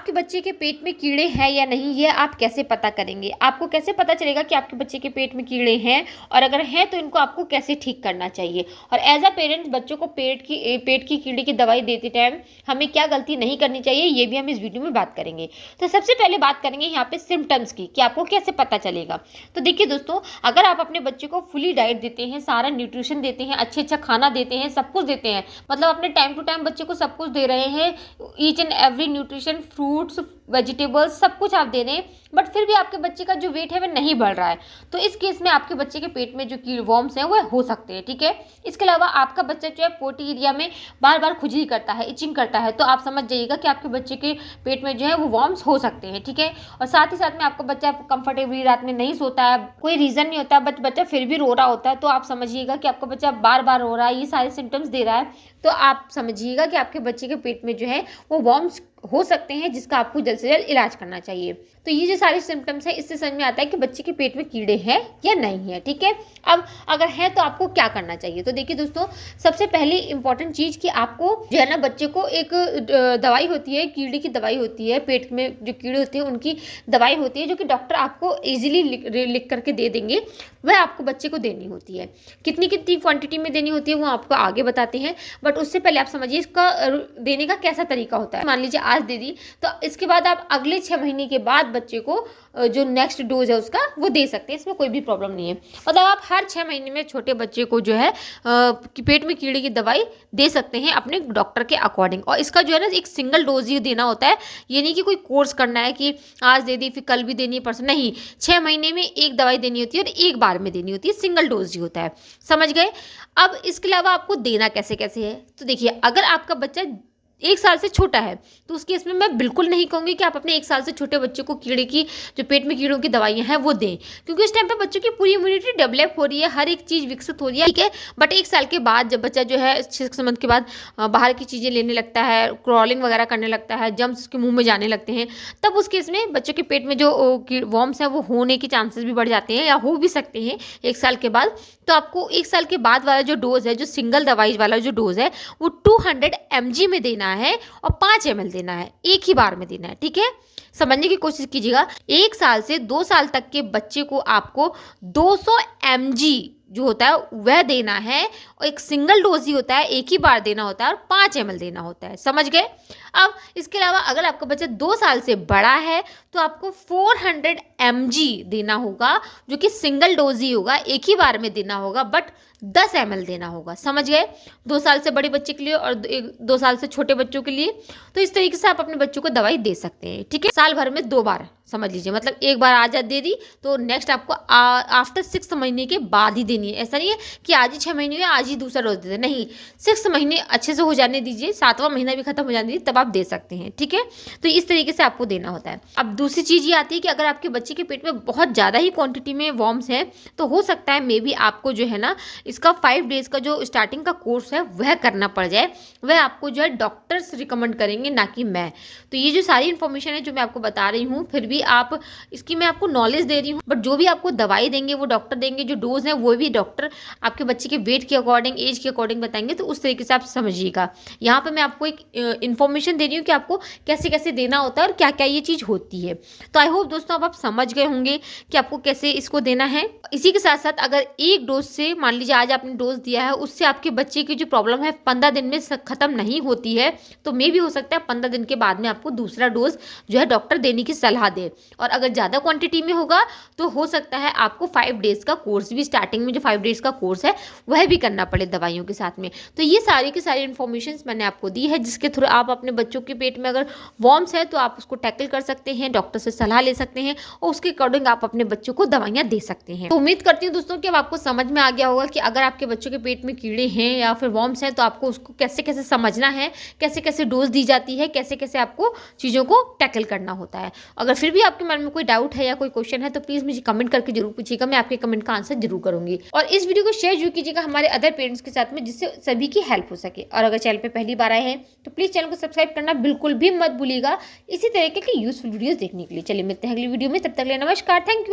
आपके बच्चे के पेट में कीड़े हैं या नहीं, ये आप कैसे पता करेंगे? आपको कैसे पता चलेगा कि आपके बच्चे के पेट में कीड़े हैं, और अगर हैं तो इनको आपको कैसे ठीक करना चाहिए? और एज अ पेरेंट्स बच्चों को पेट की कीड़े की दवाई देते टाइम हमें क्या गलती नहीं करनी चाहिए, ये भी हम इस वीडियो में बात करेंगे। तो सबसे पहले बात करेंगे यहाँ पे सिम्टम्स की, कि आपको कैसे पता चलेगा। तो देखिए दोस्तों, अगर आप अपने बच्चे को फुली डाइट देते हैं, सारा न्यूट्रिशन देते हैं, अच्छा खाना देते हैं, सब कुछ देते हैं, मतलब अपने टाइम टू टाइम बच्चे को सब कुछ दे रहे हैं, each and every nutrition, fruits, vegetables, सब कुछ आप दे रहे हैं, बट फिर भी आपके बच्चे का जो वेट है वह नहीं बढ़ रहा है, तो इस केस में आपके बच्चे के पेट में जो वॉर्म्स हैं वह हो सकते हैं। ठीक है, इसके अलावा आपका बच्चा जो है पोटी एरिया में बार बार खुजली करता है, इचिंग करता है, तो आप समझ जाइएगा कि आपके बच्चे के पेट में जो है वो वॉर्म्स हो सकते हैं। ठीक है, और साथ ही साथ में आपका बच्चा कंफर्टेबली रात में नहीं सोता है, कोई रीजन नहीं होता, बट बच्चा फिर भी रो रहा होता है, तो आप समझिएगा कि आपका बच्चा बार बार रो रहा है, ये सारे सिम्टम्स दे रहा है, तो आप समझिएगा कि आपके बच्चे के पेट में जो है वो वॉर्म्स हो सकते हैं, जिसका आपको जल्द से जल्द इलाज करना चाहिए। तो ये जो सारे सिम्टम्स हैं, इससे समझ में आता है कि बच्चे के पेट में कीड़े हैं या नहीं है। ठीक है, अब अगर है तो आपको क्या करना चाहिए? तो देखिए दोस्तों, सबसे पहली इंपॉर्टेंट चीज़ कि आपको जो है ना, बच्चे को एक दवाई होती है, कीड़े की दवाई होती है, पेट में जो कीड़े होते हैं उनकी दवाई होती है, जो कि डॉक्टर आपको ईजिली लिख करके दे देंगे, वह आपको बच्चे को देनी होती है। कितनी कितनी क्वांटिटी में देनी होती है वो आपको आगे बताते हैं, बट उससे पहले आप समझिए इसका देने का कैसा तरीका होता है। मान लीजिए आज दे दी, तो इसके बाद आप अगले 6 महीने के बाद बच्चे को जो नेक्स्ट डोज है उसका वो दे सकते हैं, इसमें कोई भी प्रॉब्लम नहीं है। मतलब आप हर 6 महीने में छोटे बच्चे को जो है पेट में कीड़े की दवाई दे सकते हैं अपने डॉक्टर के अकॉर्डिंग, और इसका जो है ना एक सिंगल डोज ही देना होता है, ये नहीं कि कोई कोर्स करना है कि आज दे दी फिर कल भी देनी है, परसों नहीं, 6 महीने में एक दवाई देनी होती है और एक बार में देनी होती है, सिंगल डोज ही होता है। समझ गए? अब इसके अलावा आपको देना कैसे कैसे है, तो देखिए, अगर आपका बच्चा 1 साल से छोटा है तो उस केस में मैं बिल्कुल नहीं कहूँगी कि आप अपने 1 साल से छोटे बच्चे को कीड़े की जो पेट में कीड़ों की दवाइयाँ हैं वो दें, क्योंकि इस टाइम पे बच्चों की पूरी इम्यूनिटी डेवलप हो रही है, हर एक चीज़ विकसित हो रही है। ठीक है, बट 1 साल के बाद जब बच्चा जो है 6 मंथ के बाद बाहर की चीज़ें लेने लगता है, क्रॉलिंग वगैरह करने लगता है, जम्स उसके मुँह में जाने लगते हैं, तब उस केस में बच्चों के पेट में जो वॉर्म्स हैं वो होने के चांसेस भी बढ़ जाते हैं, या हो भी सकते हैं 1 साल के बाद। तो आपको 1 साल के बाद वाला जो डोज है, जो सिंगल दवाई वाला जो डोज है, वो 200 mg में देना है और 5 ml देना है, एक ही बार में देना है। ठीक है, समझने की कोशिश कीजिएगा। 1 साल से 2 साल तक के बच्चे को आपको 200 mg जो होता है वह देना है, और एक सिंगल डोज ही होता है, एक ही बार देना होता है, और 5 ml देना होता है। समझ गए? अब इसके अलावा अगर आपका बच्चा 2 साल से बड़ा है तो आपको 400 mg देना होगा, जो कि सिंगल डोज ही होगा, एक ही बार में देना होगा, बट 10 ml देना होगा। समझ गए? 2 साल से बड़े बच्चे के लिए और 2 साल से छोटे बच्चों के लिए। तो इस तरीके से आप अपने बच्चों को दवाई दे सकते हैं। ठीक है, साल भर में 2 बार समझ लीजिए, मतलब एक बार आज दे दी तो नेक्स्ट आपको आफ्टर 6 महीने के बाद ही देनी है। ऐसा नहीं है कि आज ही 6 महीने हुए आज ही दूसरा डोज दे दें, नहीं, 6 महीने अच्छे से हो जाने दीजिए, 7वां महीना भी खत्म हो जाने दीजिए, तब आप दे सकते हैं। ठीक है, तो इस तरीके से आपको देना होता है। अब दूसरी चीज़ ये आती है कि अगर आपके बच्चे के पेट में बहुत ज़्यादा ही क्वांटिटी में वॉर्म्स हैं तो हो सकता है मे बी आपको जो है ना इसका 5 डेज का जो स्टार्टिंग का कोर्स है वह करना पड़ जाए, वह आपको जो है डॉक्टर्स रिकमेंड करेंगे, ना कि मैं। तो ये जो सारी इन्फॉर्मेशन है जो मैं आपको बता रही हूँ, फिर भी आप इसकी मैं आपको नॉलेज दे रही हूँ, बट जो भी आपको दवाई देंगे वो डॉक्टर देंगे, जो डोज है वो भी डॉक्टर आपके बच्चे के वेट के अकॉर्डिंग, एज के अकॉर्डिंग बताएंगे, तो उस तरीके से आप समझिएगा। यहाँ पे मैं आपको एक इन्फॉर्मेशन दे रही हूँ कि आपको कैसे कैसे देना होता है और क्या क्या ये चीज़ होती है। तो आई होप दोस्तों अब आप समझ गए होंगे कि आपको कैसे इसको देना है। इसी के साथ साथ अगर एक डोज से, मान लीजिए आज आपने डोज दिया है, उससे आपके बच्चे की जो प्रॉब्लम है 15 दिन में खत्म नहीं होती है, तो मे भी हो सकता है 15 दिन के बाद में आपको दूसरा डोज जो है डॉक्टर देने की सलाह दे। और अगर ज़्यादा क्वांटिटी में होगा तो हो सकता है आपको 5 डेज का कोर्स भी, स्टार्टिंग में जो 5 डेज का कोर्स है वह भी करना पड़े दवाइयों के साथ में। तो ये सारी की सारी इन्फॉर्मेशन मैंने आपको दी है, जिसके थ्रू आप अपने बच्चों के पेट में अगर वॉर्म्स है तो आप उसको टैकल कर सकते हैं, डॉक्टर से सलाह ले सकते हैं, और उसके अकॉर्डिंग आप अपने बच्चों को दवाइयाँ दे सकते हैं। तो उम्मीद करती हूँ दोस्तों कि अब आपको समझ में आ गया होगा कि अगर आपके बच्चों के पेट में कीड़े हैं या फिर वॉर्म्स हैं तो आपको उसको कैसे कैसे समझना है, कैसे कैसे डोज दी जाती है, कैसे कैसे आपको चीज़ों को टैकल करना होता है। अगर फिर भी आपके मन में कोई डाउट है या कोई क्वेश्चन है तो प्लीज़ मुझे कमेंट करके जरूर पूछिएगा, मैं आपके कमेंट का आंसर जरूर करूंगी। और इस वीडियो को शेयर जरूर कीजिएगा हमारे अदर पेरेंट्स के साथ में, जिससे सभी की हेल्प हो सके। और अगर चैनल पे पहली बार आए हैं तो प्लीज़ चैनल को सब्सक्राइब करना बिल्कुल भी मत भूलिएगा, इसी तरीके की यूजफुल वीडियोस देखने के लिए। चलिए मिलते हैं अगली वीडियो में, तब तक के लिए नमस्कार, थैंक यू।